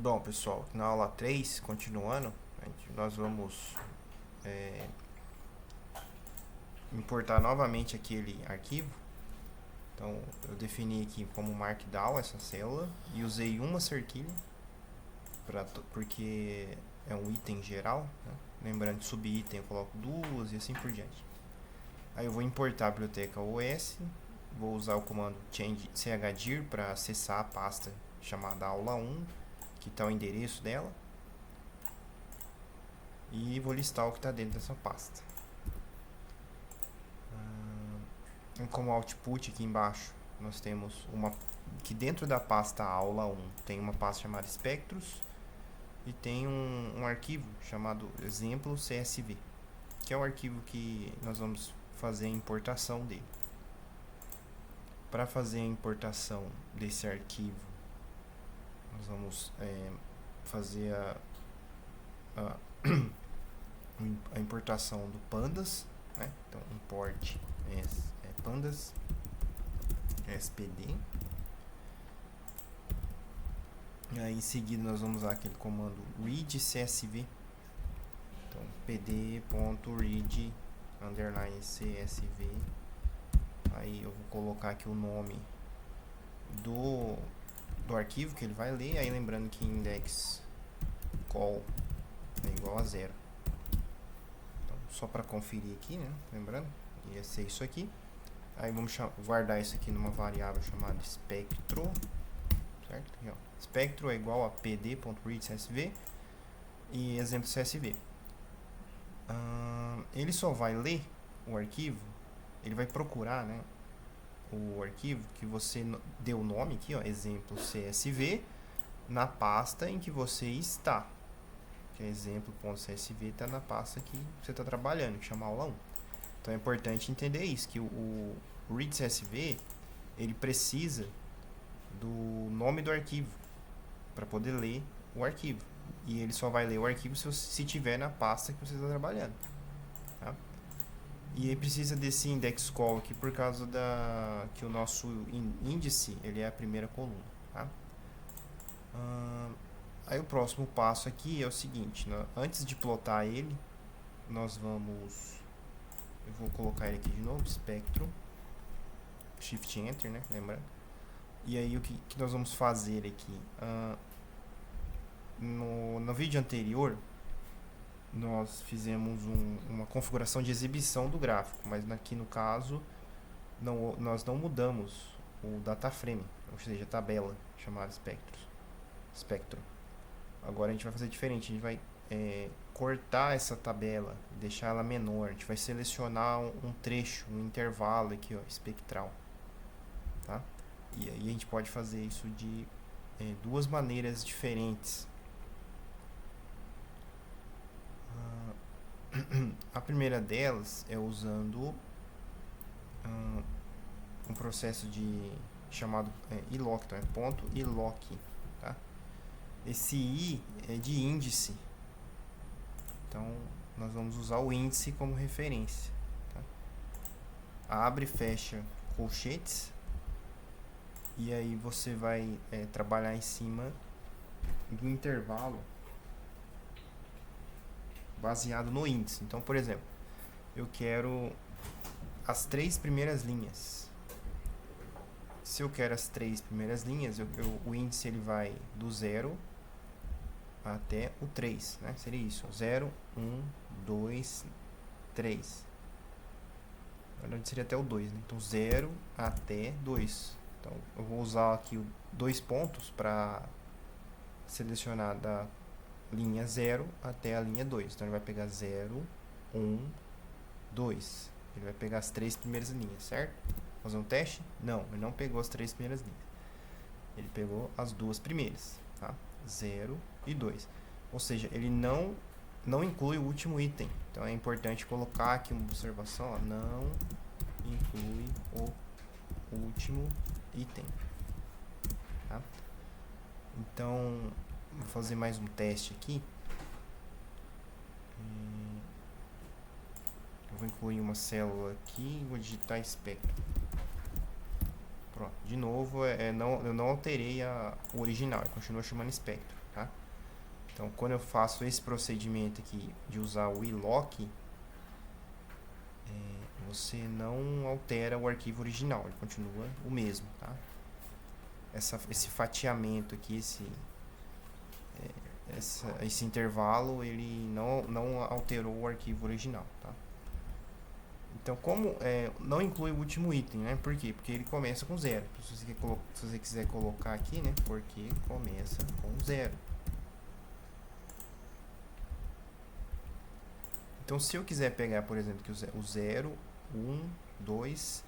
Bom, pessoal, na aula 3, continuando, nós vamos importar novamente aquele arquivo. Então, eu defini aqui como Markdown essa célula e usei uma cerquilha, porque é um item geral, né? Lembrando que subitem eu coloco duas e assim por diante. Aí eu vou importar a biblioteca OS, vou usar o comando change chdir para acessar a pasta chamada aula 1, que está o endereço dela. E vou listar o que está dentro dessa pasta. Como output aqui embaixo, nós temos que dentro da pasta aula 1 tem uma pasta chamada Spectros e tem um arquivo chamado exemplo CSV, que é o arquivo que nós vamos fazer a importação dele. Para fazer a importação desse arquivo, nós vamos fazer a importação do pandas, né? Então import pandas spd. E aí em seguida nós vamos usar aquele comando read csv. Então pd.read _csv. Aí eu vou colocar aqui o nome do arquivo que ele vai ler. Aí lembrando que index call é igual a 0. Então, só para conferir aqui, né? Lembrando, ia ser isso aqui. Aí vamos guardar isso aqui numa variável chamada spectro, certo? Aqui, ó. Spectro é igual a pd.read_csv e exemplo CSV. Ele só vai ler o arquivo, ele vai procurar, né, o arquivo que você deu o nome aqui, ó, exemplo CSV, na pasta em que você está. Que é exemplo.csv, está na pasta que você está trabalhando, que chama aula 1. Então é importante entender isso, que o read_csv ele precisa do nome do arquivo para poder ler o arquivo. E ele só vai ler o arquivo se tiver na pasta que você está trabalhando. Tá? E aí precisa desse index call aqui por causa que o nosso índice ele é a primeira coluna. Tá? Aí o próximo passo aqui é o seguinte, né? Antes de plotar ele, eu vou colocar ele aqui de novo, Spectrum, Shift Enter, né? Lembrando. E aí o que nós vamos fazer aqui? No vídeo anterior, nós fizemos uma configuração de exibição do gráfico, mas aqui no caso, nós não mudamos o data frame, ou seja, a tabela chamada Spectrum. Agora a gente vai fazer diferente, a gente vai cortar essa tabela, deixar ela menor, a gente vai selecionar um trecho, um intervalo aqui, ó, espectral, tá? E aí a gente pode fazer isso de duas maneiras diferentes. A primeira delas é usando um processo chamado iloc, então é ponto iloc, tá? Esse i é de índice, então nós vamos usar o índice como referência, tá? Abre e fecha colchetes e aí você vai trabalhar em cima do intervalo baseado no índice. Então, por exemplo, eu quero as 3 primeiras linhas. Se eu quero as 3 primeiras linhas, o índice ele vai do 0 até o 3, né? Seria isso, 0, 1, 2, 3. Na verdade seria até o 2, né? Então 0 até 2. Então eu vou usar aqui 2 pontos para selecionar da linha 0 até a linha 2. Então ele vai pegar 0, 1, 2. Ele vai pegar as 3 primeiras linhas, certo? Fazer um teste? Não, ele não pegou as 3 primeiras linhas. Ele pegou as 2 primeiras, tá? 0 e 2. Ou seja, ele não inclui o último item. Então é importante colocar aqui uma observação, ó, não inclui o último item, tá? Então, vou fazer mais um teste aqui. Eu vou incluir uma célula aqui e vou digitar Spectrum. Pronto, de novo, eu não alterei o original, continua chamando Spectrum. tá? Então, quando eu faço esse procedimento aqui de usar o iLock, você não altera o arquivo original, ele continua o mesmo, tá? Esse fatiamento aqui, esse intervalo, ele não alterou o arquivo original, tá? Então, como não inclui o último item, né? Por quê? Porque ele começa com 0. Se você quiser colocar aqui, né? Porque começa com 0. Então, se eu quiser pegar, por exemplo, que o 0, 1, 2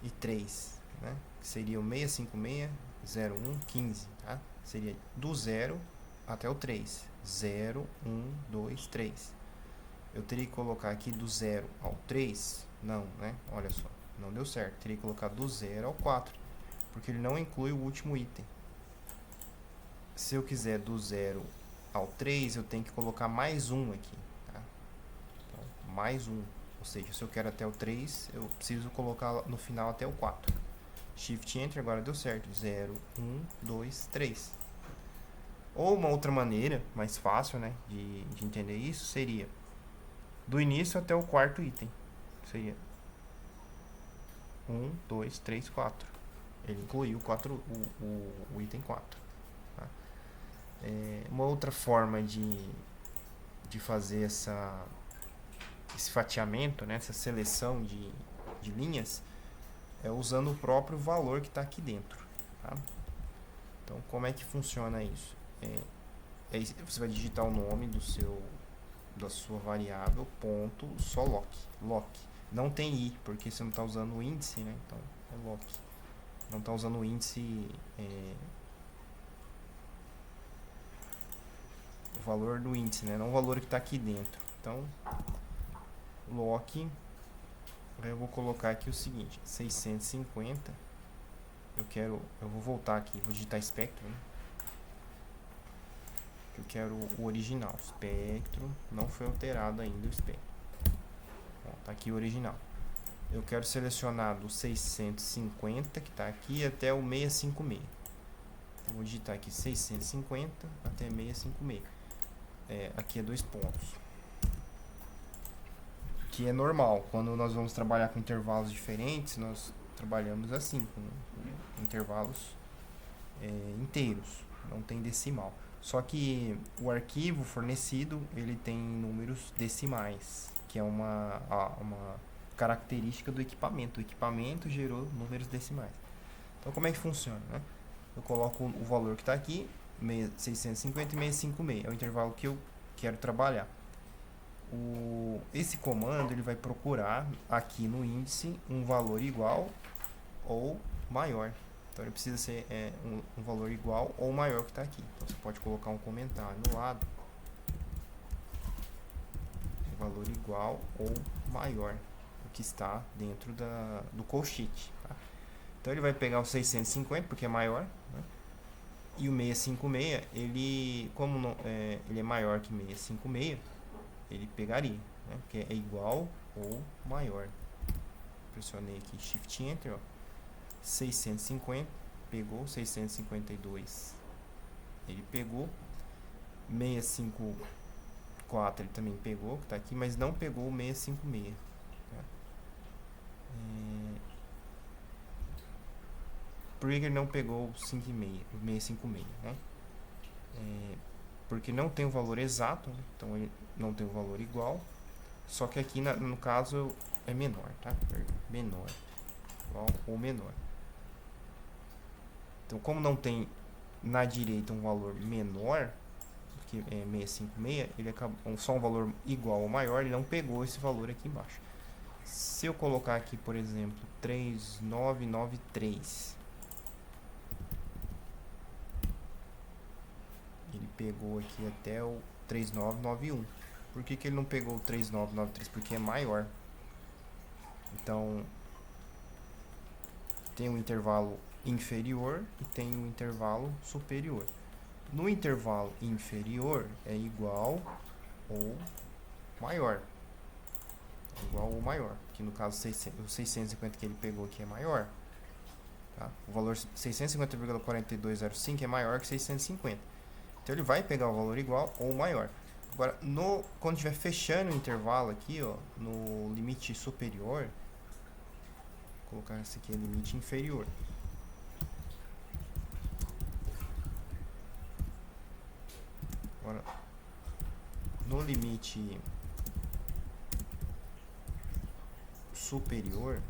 e 3, né? Que seria o 656, 01, 15, tá? Seria do 0 até o 3. 0, 1, 2, 3. Eu teria que colocar aqui do 0 ao 3? Não, né? Olha só, não deu certo. Teria que colocar do 0 ao 4, porque ele não inclui o último item. Se eu quiser do 0 ao 3, eu tenho que colocar mais um aqui, tá? Então, mais um. Ou seja, se eu quero até o 3, eu preciso colocar no final até o 4. Shift Enter, agora deu certo. 0, 1, 2, 3. Ou uma outra maneira, mais fácil, né, de entender isso, seria do início até o quarto item. Seria 1, 2, 3, 4. Ele incluiu o item 4. Tá? Uma outra forma de fazer esse fatiamento, né, essa seleção de linhas, é usando o próprio valor que está aqui dentro. Tá? Então, como é que funciona isso? Você vai digitar o nome da sua variável, ponto, só lock. Não tem i, porque você não está usando o índice, né? Então, é lock. Não está usando o índice, o valor do índice, né? Não o valor que está aqui dentro. Então, lock, eu vou colocar aqui o seguinte, 650, eu vou voltar aqui, vou digitar espectro, né? Eu quero o original, espectro, não foi alterado ainda o espectro. Bom, tá aqui o original. Eu quero selecionar do 650, que está aqui, até o 656. Eu vou digitar aqui 650 até 656. Aqui é 2 pontos. Que é normal, quando nós vamos trabalhar com intervalos diferentes, nós trabalhamos assim, com intervalos inteiros, não tem decimal. Só que o arquivo fornecido, ele tem números decimais, que é uma característica do equipamento. O equipamento gerou números decimais. Então, como é que funciona, né? Eu coloco o valor que está aqui, 650 e 656, é o intervalo que eu quero trabalhar. Esse comando, ele vai procurar aqui no índice um valor igual ou maior. Então, ele precisa ser um valor igual ou maior que está aqui. Então, você pode colocar um comentário no lado. Um valor igual ou maior do que está dentro do colchete. Tá? Então, ele vai pegar o 650, porque é maior. Né? E o 656, como não, ele é maior que 656, ele pegaria. Né? Porque é igual ou maior. Pressionei aqui Shift Enter, ó. 650, pegou, 652, ele pegou, 654 ele também pegou, que está aqui, mas não pegou o 656. Tá? Por que ele não pegou o 656? Né? Porque não tem o valor exato, né? Então ele não tem o valor igual, só que aqui no caso é menor, tá? Menor, igual ou menor. Então, como não tem na direita um valor menor, que é 656, ele acabou só um valor igual ou maior, ele não pegou esse valor aqui embaixo. Se eu colocar aqui, por exemplo, 3993, ele pegou aqui até o 3991. Por que ele não pegou o 3993? Porque é maior. Então, tem um intervalo inferior e tem um intervalo superior. No intervalo inferior é igual ou maior. Igual ou maior. Que no caso o 650 que ele pegou aqui é maior. Tá? Tá? O valor 650,4205 é maior que 650. Então ele vai pegar o valor igual ou maior. Agora, quando estiver fechando o intervalo aqui, ó, no limite superior, vou colocar esse aqui é limite inferior. Agora, no limite superior,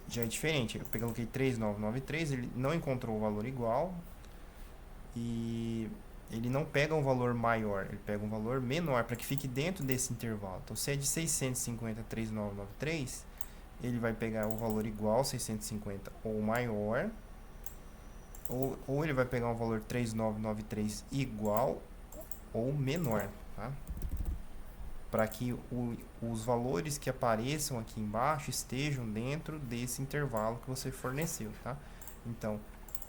já é diferente. Eu coloquei 3,993, ele não encontrou o valor igual e ele não pega um valor maior, ele pega um valor menor para que fique dentro desse intervalo. Então, se é de 650 3,993, ele vai pegar o valor igual 650 ou maior, ou ele vai pegar um valor 3,993 igual ou menor, tá? Para que os valores que apareçam aqui embaixo estejam dentro desse intervalo que você forneceu, tá? Então,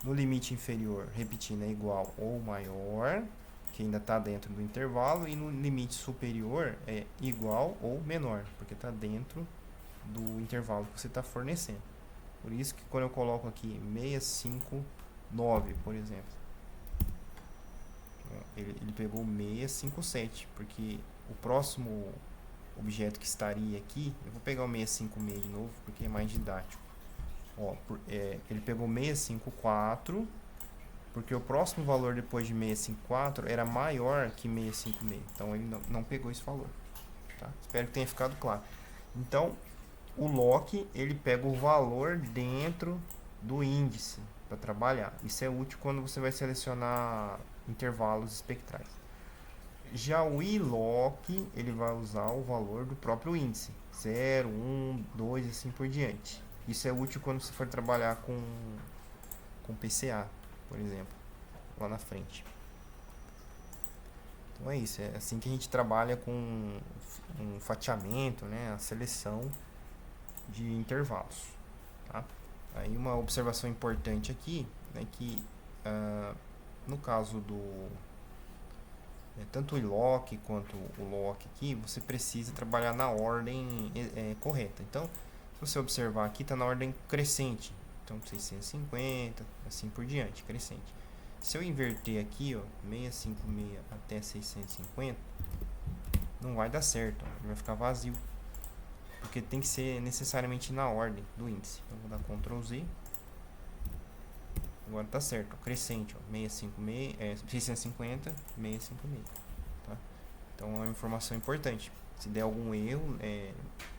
no limite inferior, repetindo, é igual ou maior, que ainda está dentro do intervalo, e no limite superior é igual ou menor, porque está dentro do intervalo que você está fornecendo. Por isso que quando eu coloco aqui 659, por exemplo, ele pegou 657, porque o próximo objeto que estaria aqui, eu vou pegar o 656 de novo, porque é mais didático. Ó, ele pegou 654, porque o próximo valor depois de 654 era maior que 656. Então ele não pegou esse valor. Tá? Espero que tenha ficado claro. Então, o lock, ele pega o valor dentro do índice para trabalhar. Isso é útil quando você vai selecionar intervalos espectrais. Já o iLock, ele vai usar o valor do próprio índice, 0, 1, 2 e assim por diante. Isso é útil quando você for trabalhar com PCA, por exemplo, lá na frente. Então é isso, é assim que a gente trabalha com um fatiamento, né, a seleção de intervalos. Tá? Aí uma observação importante aqui é que no caso do tanto o iLock quanto o lock aqui, você precisa trabalhar na ordem correta. Então, se você observar aqui, está na ordem crescente. Então, 650, assim por diante, crescente. Se eu inverter aqui, ó, 656 até 650, não vai dar certo, ó, ele vai ficar vazio. Porque tem que ser necessariamente na ordem do índice. Então, vou dar Ctrl Z. Agora tá certo, ó, crescente, ó, 650, 656, tá? Então é uma informação importante. Se der algum erro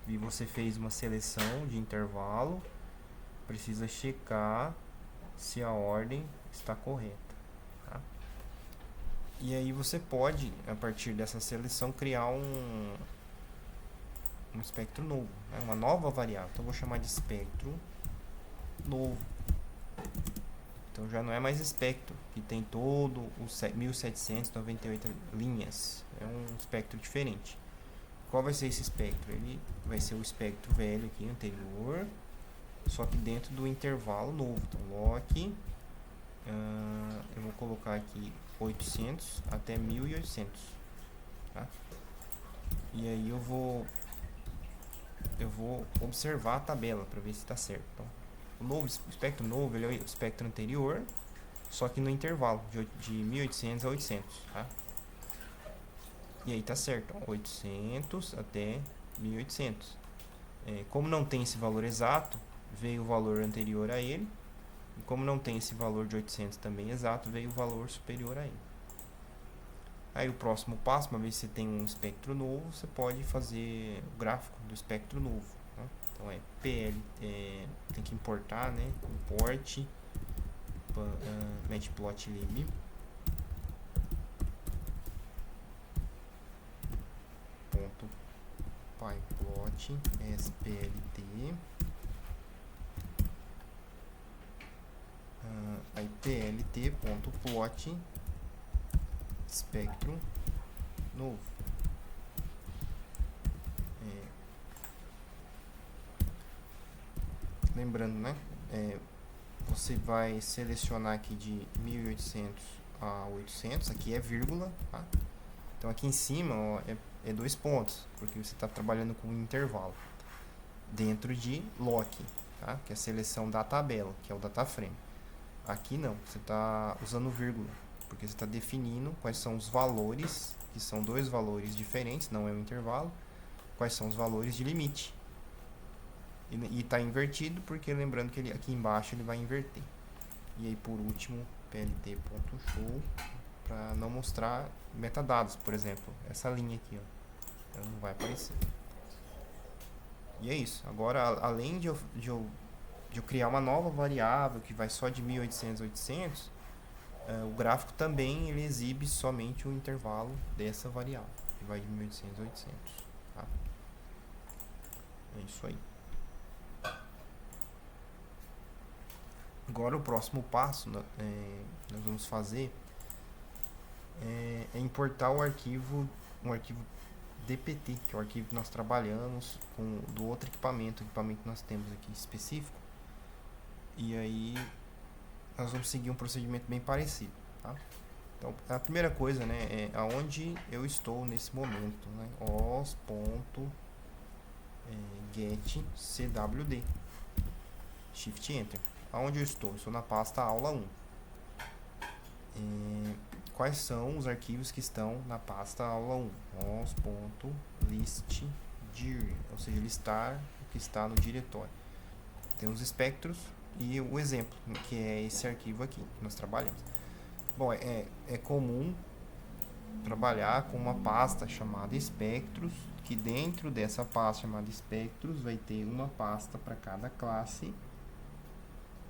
e você fez uma seleção de intervalo, precisa checar se a ordem está correta, tá? E aí você pode, a partir dessa seleção, criar um espectro novo, né? Uma nova variável. Então eu vou chamar de espectro novo. Então já não é mais espectro, que tem todo os 1798 linhas. É um espectro diferente. Qual vai ser esse espectro? Ele vai ser o espectro velho aqui, anterior, só que dentro do intervalo novo. Então, lock, eu vou colocar aqui 800 até 1800. Tá? E aí eu vou observar a tabela para ver se está certo. Então, o espectro novo, ele é o espectro anterior, só que no intervalo de 1800 a 800, tá? E aí tá certo, ó, 800 até 1800. Como não tem esse valor exato, veio o valor anterior a ele. E como não tem esse valor de 800 também exato, veio o valor superior a ele. Aí o próximo passo, uma vez que você tem um espectro novo, você pode fazer o gráfico do espectro novo. Então PL, tem que importar, né? Import matplotlib ponto pyplot splt aí plt ponto plot espectro novo. Lembrando, né? Você vai selecionar aqui de 1800 a 800, aqui é vírgula, tá? Então aqui em cima, ó, é 2 pontos, porque você está trabalhando com um intervalo. dentro de lock, tá? Que é a seleção da tabela, que é o data frame. Aqui não, você está usando vírgula, porque você está definindo quais são os valores, que são dois valores diferentes, não é um intervalo, quais são os valores de limite. E está invertido, porque lembrando que aqui embaixo ele vai inverter. E aí por último, plt.show, para não mostrar metadados, por exemplo, essa linha aqui, ó, ela não vai aparecer. E é isso. Agora, além de eu criar uma nova variável que vai só de 1800 a 800, o gráfico também ele exibe somente o intervalo dessa variável, que vai de 1800 a 800. Tá? É isso aí. Agora o próximo passo nós vamos fazer é importar um arquivo DPT, que é o arquivo que nós trabalhamos do outro equipamento que nós temos aqui específico. E aí nós vamos seguir um procedimento bem parecido, tá? Então a primeira coisa, né, é aonde eu estou nesse momento, né? os.get cwd, Shift Enter. Aonde eu estou? Estou na pasta aula 1. Quais são os arquivos que estão na pasta aula 1? os.listdir, ou seja, listar o que está no diretório. Tem os espectros e o exemplo, que é esse arquivo aqui que nós trabalhamos. Bom, é comum trabalhar com uma pasta chamada espectros, que dentro dessa pasta chamada espectros vai ter uma pasta para cada classe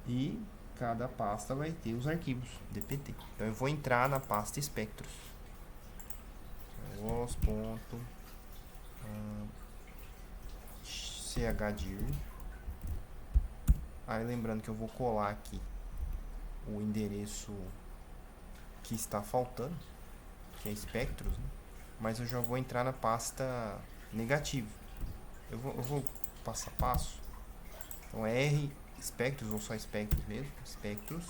e cada pasta vai ter os arquivos DPT. Então eu vou entrar na pasta espectros. os.chdir. Aí lembrando que eu vou colar aqui o endereço que está faltando, que é espectros, né? Mas eu já vou entrar na pasta negativo. Eu vou passo a passo. Então R espectros, ou só espectros mesmo, espectros.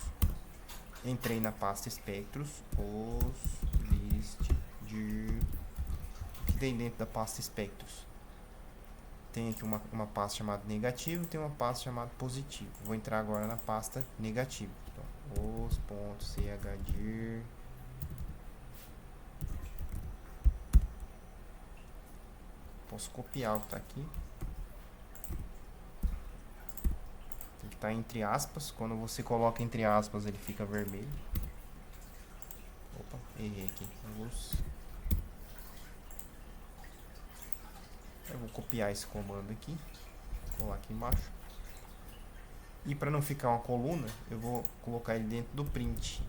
Entrei na pasta espectros, os list de o que tem dentro da pasta espectros. Tem aqui uma pasta chamada negativo, tem uma pasta chamada positivo. Vou entrar agora na pasta negativo. Então, os.chdir. Posso copiar o que está aqui. Tem que estar entre aspas. Quando você coloca entre aspas, ele fica vermelho. Opa, errei aqui. Eu vou copiar esse comando aqui, colar aqui embaixo. E para não ficar uma coluna, eu vou colocar ele dentro do print.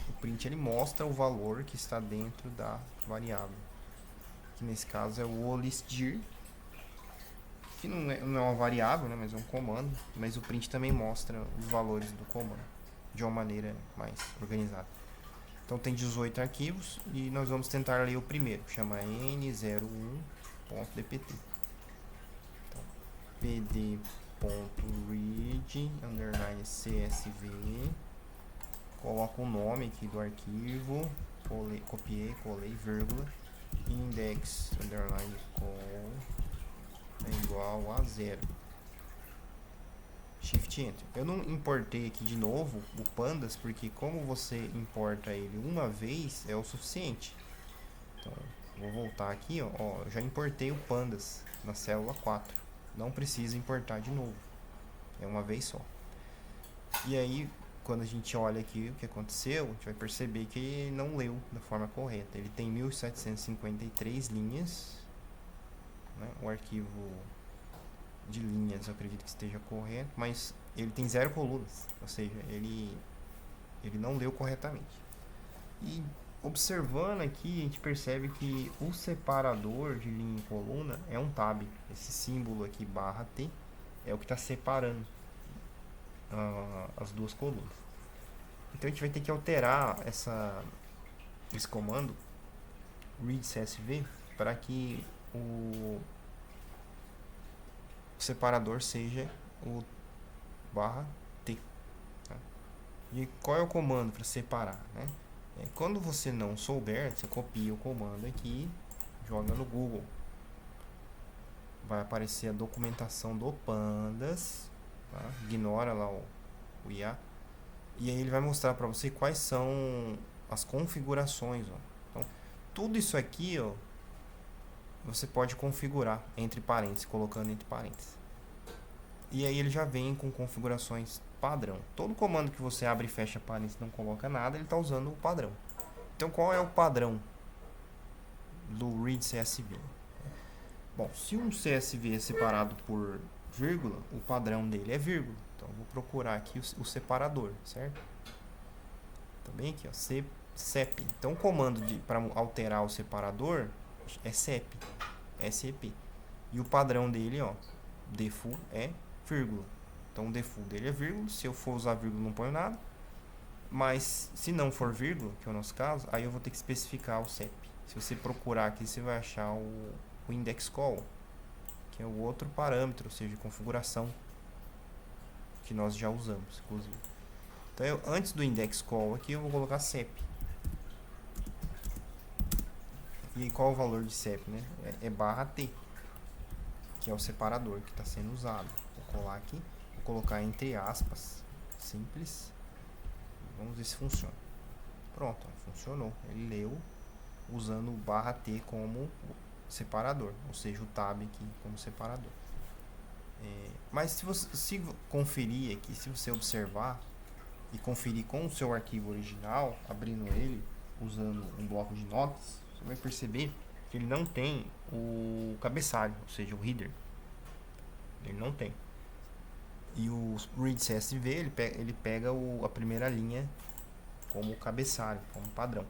O print ele mostra o valor que está dentro da variável, que nesse caso é o olistdir, que não é uma variável, né, mas é um comando. Mas o print também mostra os valores do comando de uma maneira mais organizada. Então tem 18 arquivos e nós vamos tentar ler o primeiro, chama n01.dpt. Então, pd.read_csv, coloco o nome aqui do arquivo, copiei, colei, vírgula, index_call é igual a 0. Shift Enter. Eu não importei aqui de novo o pandas, porque como você importa ele uma vez é o suficiente. Então, vou voltar aqui, ó, eu já importei o pandas na célula 4. Não precisa importar de novo. É uma vez só. E aí, quando a gente olha aqui o que aconteceu, a gente vai perceber que ele não leu da forma correta. Ele tem 1753 linhas, né? O arquivo de linhas eu acredito que esteja correto, mas ele tem 0 colunas, ou seja, ele não leu corretamente. E observando aqui, a gente percebe que o separador de linha e coluna é um tab. Esse símbolo aqui, /t, é o que está separando as duas colunas. Então a gente vai ter que alterar esse comando read_csv para que o separador seja o /t. Tá? E qual é o comando para separar, né? Quando você não souber, você copia o comando aqui, joga no Google. Vai aparecer a documentação do Pandas, tá? Ignora lá o IA. E aí ele vai mostrar para você quais são as configurações, ó. Então, tudo isso aqui, ó, você pode configurar entre parênteses, colocando entre parênteses. E aí ele já vem com configurações padrão. Todo comando que você abre e fecha parênteses e não coloca nada, ele está usando o padrão. Então, qual é o padrão do read CSV? Bom, se um CSV é separado por vírgula, o padrão dele é vírgula. Então, eu vou procurar aqui o separador, certo? Também aqui, ó, CEP. Então, o comando para alterar o separador é CEP, SEP. E o padrão dele, ó, default é vírgula. Então, o default dele é vírgula. Se eu for usar vírgula, não ponho nada. Mas, se não for vírgula, que é o nosso caso, aí eu vou ter que especificar o CEP. Se você procurar aqui, você vai achar o index call, que é o outro parâmetro, ou seja, configuração que nós já usamos, inclusive. Então, antes do index call aqui, eu vou colocar CEP. E qual é o valor de CEP, né? É barra T, que é o separador que está sendo usado. Vou colar aqui, vou colocar entre aspas, simples. Vamos ver se funciona. Pronto, ó, funcionou. Ele leu usando o barra T como separador, ou seja, o tab aqui como separador. Mas se conferir aqui, se você observar e conferir com o seu arquivo original, abrindo ele, usando um bloco de notas, você vai perceber que ele não tem o cabeçalho, ou seja, o header. Ele não tem. E o read CSV, ele pega a primeira linha como cabeçalho, como padrão.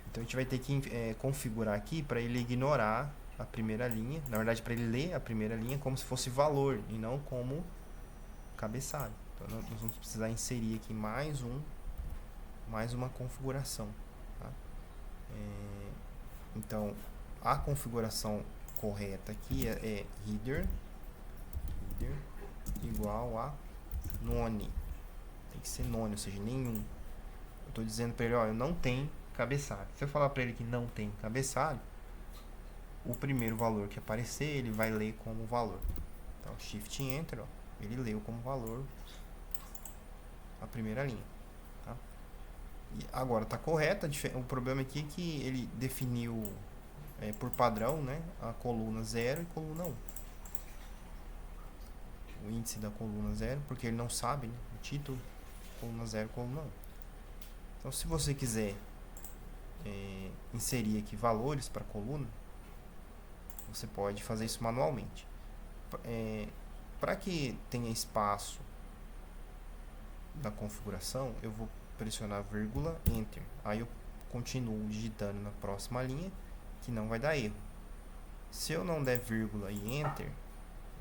Então a gente vai ter que configurar aqui para ele ignorar a primeira linha, na verdade para ele ler a primeira linha como se fosse valor e não como cabeçalho. Então nós vamos precisar inserir aqui mais uma configuração, tá? Então a configuração correta aqui é header igual a none. Tem que ser none, ou seja, nenhum. Eu estou dizendo para ele, ó, eu não tenho cabeçalho. Se eu falar para ele que não tem cabeçalho, o primeiro valor que aparecer, ele vai ler como valor. Então, Shift Enter, ó, ele leu como valor a primeira linha. Tá? E agora está correto. O problema aqui é que ele definiu por padrão, né, a coluna 0 e coluna 1. O índice da coluna 0, porque ele não sabe, né, o título, coluna 0, coluna 1. Então, se você quiser inserir aqui valores para a coluna, você pode fazer isso manualmente. Para que tenha espaço na configuração, eu vou pressionar vírgula, enter. Aí eu continuo digitando na próxima linha, que não vai dar erro. Se eu não der vírgula e enter,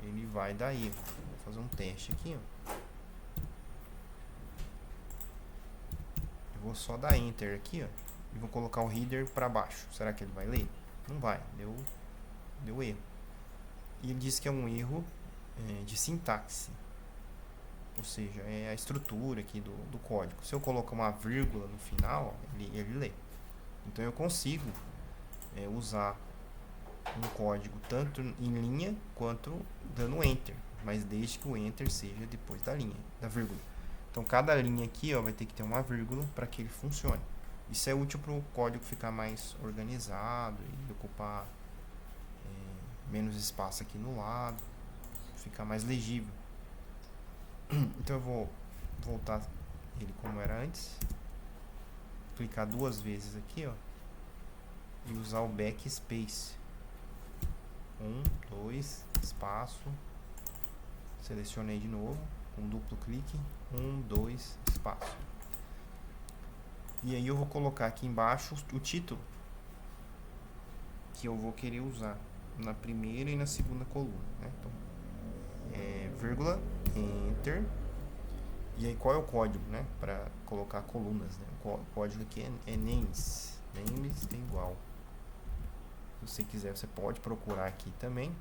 ele vai dar erro. Vou fazer um teste aqui, ó. Eu vou só dar enter aqui, ó. E vou colocar o header para baixo. Será que ele vai ler? Não vai. Deu erro. E ele diz que é um erro de sintaxe. Ou seja, é a estrutura aqui do código. Se eu colocar uma vírgula no final, ele lê. Então eu consigo usar um código tanto em linha quanto dando enter. Mas desde que o enter seja depois da linha, da vírgula. Então cada linha aqui, ó, vai ter que ter uma vírgula para que ele funcione. Isso é útil para o código ficar mais organizado e ocupar menos espaço aqui no lado, ficar mais legível. Então eu vou voltar ele como era antes, clicar 2 vezes aqui, ó, e usar o backspace. 1, 2, espaço, selecionei de novo, com duplo clique, 1, 2, espaço. E aí eu vou colocar aqui embaixo o título que eu vou querer usar na primeira e na segunda coluna, né? Então, vírgula, enter. E aí qual é o código, né? Para colocar colunas, né? O código aqui é names. Names é igual. Se você quiser, você pode procurar aqui também.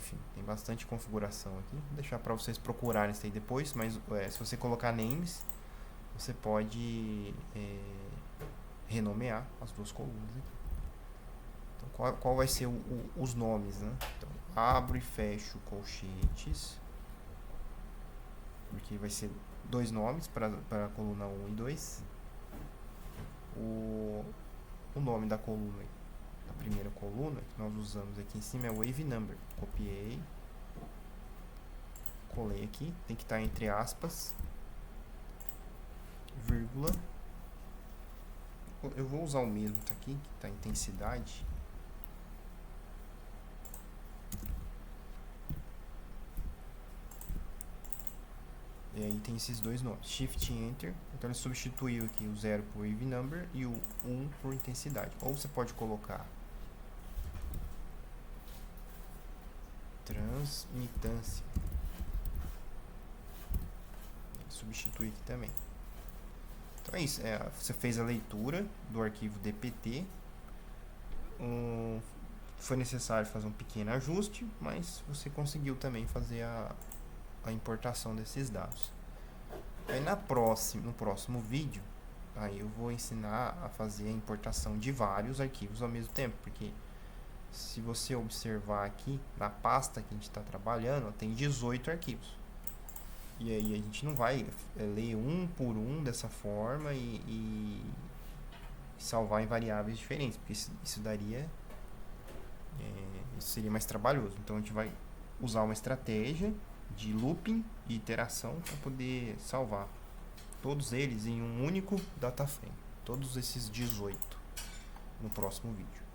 enfim, tem bastante configuração aqui. Vou deixar para vocês procurarem isso aí depois, mas se você colocar names, você pode renomear as duas colunas aqui. Então, qual vai ser os nomes, né? Então, abro e fecho colchetes, porque vai ser dois nomes para a coluna 1 e 2. O nome da coluna, da primeira coluna, que nós usamos aqui em cima é wave number. Copiei, colei aqui, tem que estar entre aspas, vírgula. Eu vou usar o mesmo tá aqui, que está intensidade. E aí tem esses dois nomes, Shift Enter, então ele substituiu aqui o 0 por wave number e o 1 por intensidade. Ou você pode colocar transmitância, ele substitui aqui também. Então é isso, você fez a leitura do arquivo DPT, foi necessário fazer um pequeno ajuste, mas você conseguiu também fazer a importação desses dados. Aí no próximo vídeo, aí eu vou ensinar a fazer a importação de vários arquivos ao mesmo tempo, porque se você observar aqui na pasta que a gente está trabalhando, tem 18 arquivos. E aí a gente não vai ler um por um dessa forma e salvar em variáveis diferentes, porque isso daria isso seria mais trabalhoso. Então a gente vai usar uma estratégia de looping e iteração para poder salvar todos eles em um único data frame, todos esses 18 no próximo vídeo.